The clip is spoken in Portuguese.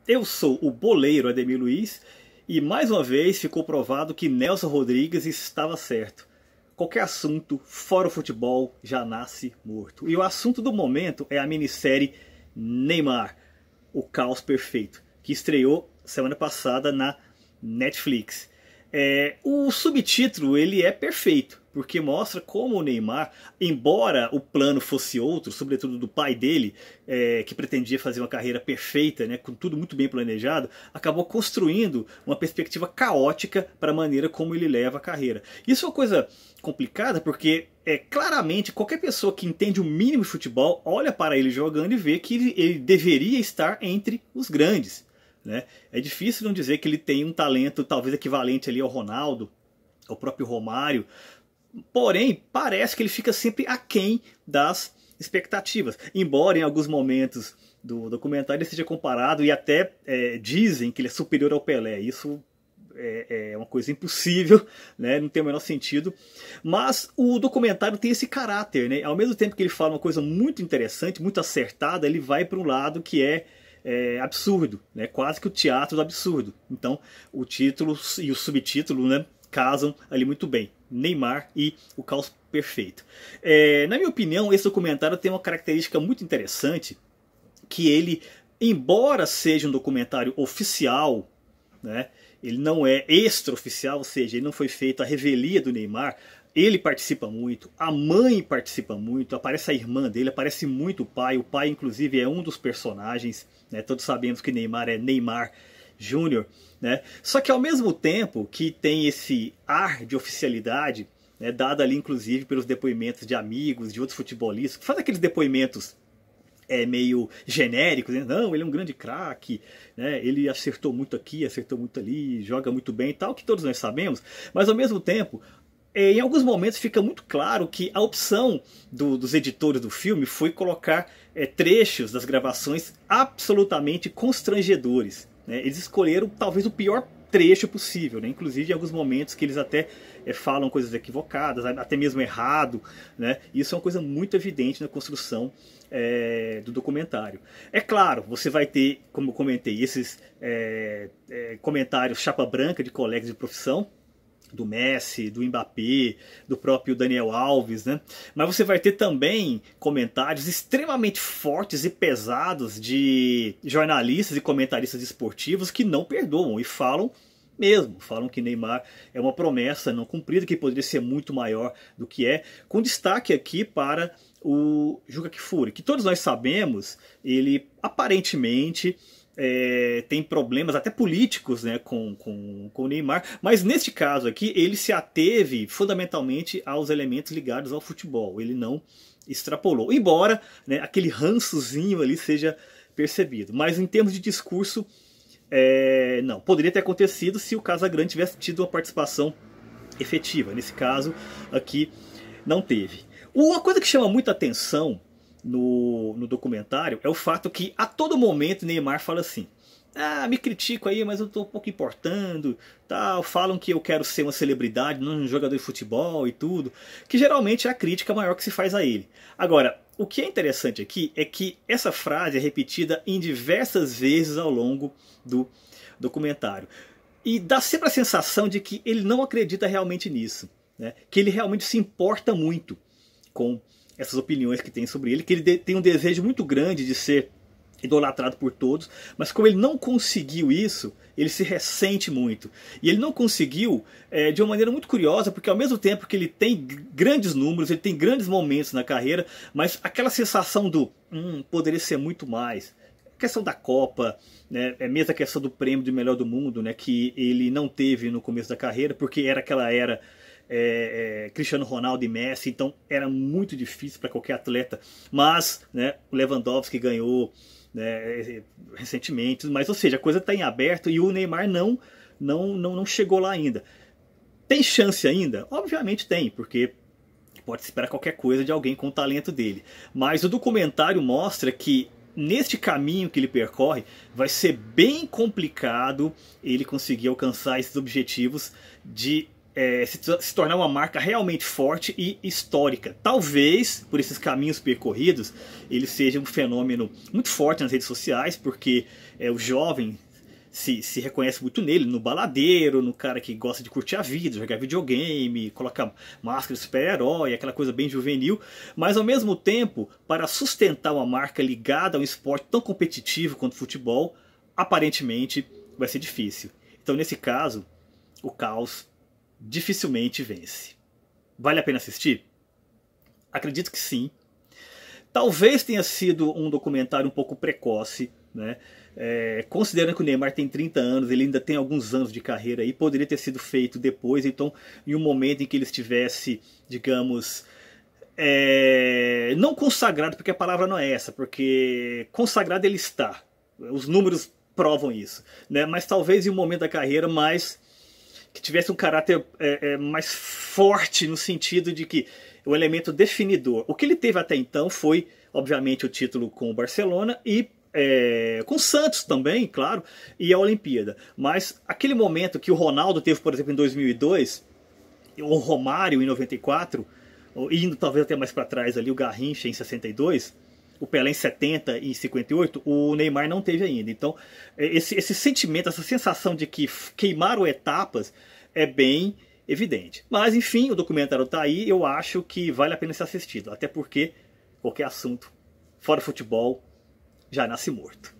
Eu sou o boleiro Ademir Luiz e mais uma vez ficou provado que Nelson Rodrigues estava certo. Qualquer assunto fora o futebol já nasce morto. E o assunto do momento é a minissérie Neymar, o caos perfeito, que estreou semana passada na Netflix. O subtítulo ele é perfeito, porque mostra como o Neymar, embora o plano fosse outro, sobretudo do pai dele, que pretendia fazer uma carreira perfeita, né, com tudo muito bem planejado, acabou construindo uma perspectiva caótica para a maneira como ele leva a carreira. Isso é uma coisa complicada, porque claramente qualquer pessoa que entende o mínimo de futebol olha para ele jogando e vê que ele deveria estar entre os grandes. Né? É difícil não dizer que ele tem um talento talvez equivalente ali ao Ronaldo, ao próprio Romário, porém parece que ele fica sempre aquém das expectativas, embora em alguns momentos do documentário ele seja comparado e até dizem que ele é superior ao Pelé. Isso é uma coisa impossível, né? Não tem o menor sentido, mas o documentário tem esse caráter, né? Ao mesmo tempo que ele fala uma coisa muito interessante, muito acertada, ele vai para um lado que é absurdo, né? Quase que o teatro do absurdo. Então o título e o subtítulo, né, casam ali muito bem. Neymar e o caos perfeito. Na minha opinião, esse documentário tem uma característica muito interessante, que ele, embora seja um documentário oficial, né, ele não é extraoficial, ou seja, ele não foi feito à revelia do Neymar. Ele participa muito, a mãe participa muito, aparece a irmã dele, aparece muito o pai inclusive é um dos personagens, né? Todos sabemos que Neymar é Neymar Júnior, né? Só que ao mesmo tempo que tem esse ar de oficialidade, né, dado ali inclusive pelos depoimentos de amigos, de outros futebolistas, que fazem aqueles depoimentos meio genéricos, né? Não, ele é um grande craque, né? Ele acertou muito aqui, acertou muito ali, joga muito bem e tal, que todos nós sabemos, mas ao mesmo tempo, em alguns momentos fica muito claro que a opção dos editores do filme foi colocar trechos das gravações absolutamente constrangedores, né? Eles escolheram talvez o pior trecho possível, né? Inclusive em alguns momentos que eles até falam coisas equivocadas, até mesmo errado, né? Isso é uma coisa muito evidente na construção do documentário. É claro, você vai ter, como eu comentei, esses comentários chapa branca de colegas de profissão, do Messi, do Mbappé, do próprio Daniel Alves, né? Mas você vai ter também comentários extremamente fortes e pesados de jornalistas e comentaristas esportivos que não perdoam e falam mesmo, falam que Neymar é uma promessa não cumprida, que poderia ser muito maior do que é, com destaque aqui para o Juca Kfouri, que todos nós sabemos, ele aparentemente tem problemas até políticos, né, com o Neymar, mas neste caso aqui ele se ateve fundamentalmente aos elementos ligados ao futebol, ele não extrapolou, embora, né, aquele rançozinho ali seja percebido, mas em termos de discurso, não, poderia ter acontecido se o Casagrande tivesse tido uma participação efetiva, nesse caso aqui não teve. Uma coisa que chama muita atenção no documentário é o fato que a todo momento Neymar fala assim: ah, me critico aí, mas eu tô um pouco importando, tal, falam que eu quero ser uma celebridade, não um jogador de futebol e tudo, que geralmente é a crítica maior que se faz a ele. Agora, o que é interessante aqui é que essa frase é repetida em diversas vezes ao longo do documentário. E dá sempre a sensação de que ele não acredita realmente nisso, né? Que ele realmente se importa muito com essas opiniões que tem sobre ele, que ele tem um desejo muito grande de ser idolatrado por todos, mas como ele não conseguiu isso, ele se ressente muito. E ele não conseguiu de uma maneira muito curiosa, porque ao mesmo tempo que ele tem grandes números, ele tem grandes momentos na carreira, mas aquela sensação do poderia ser muito mais. A questão da Copa, né, mesmo a questão do prêmio de melhor do mundo, né, que ele não teve no começo da carreira, porque era aquela era Cristiano Ronaldo e Messi, então era muito difícil para qualquer atleta, mas, né, o Lewandowski ganhou, né, recentemente, mas ou seja, a coisa está em aberto e o Neymar não chegou lá ainda. Tem chance ainda? Obviamente tem, porque pode se esperar qualquer coisa de alguém com o talento dele, mas o documentário mostra que neste caminho que ele percorre vai ser bem complicado ele conseguir alcançar esses objetivos de se tornar uma marca realmente forte e histórica. Talvez, por esses caminhos percorridos, ele seja um fenômeno muito forte nas redes sociais, porque o jovem se reconhece muito nele, no baladeiro, no cara que gosta de curtir a vida, jogar videogame, colocar máscara de super-herói, aquela coisa bem juvenil, mas ao mesmo tempo, para sustentar uma marca ligada a um esporte tão competitivo quanto o futebol, aparentemente vai ser difícil. Então, nesse caso, o caos dificilmente vence. Vale a pena assistir? Acredito que sim. Talvez tenha sido um documentário um pouco precoce, né? Considerando que o Neymar tem 30 anos, ele ainda tem alguns anos de carreira aí, poderia ter sido feito depois, então em um momento em que ele estivesse, digamos, não consagrado, porque a palavra não é essa, porque consagrado ele está, os números provam isso, né? Mas talvez em um momento da carreira que tivesse um caráter mais forte, no sentido de que o elemento definidor. O que ele teve até então foi, obviamente, o título com o Barcelona e com o Santos também, claro, e a Olimpíada. Mas aquele momento que o Ronaldo teve, por exemplo, em 2002, o Romário em 94, indo talvez até mais para trás ali, o Garrincha em 62, o Pelé em 70 e 58, o Neymar não teve ainda. Então, esse sentimento, essa sensação de que queimaram etapas é bem evidente. Mas, enfim, o documentário está aí, eu acho que vale a pena ser assistido. Até porque qualquer assunto, fora futebol, já nasce morto.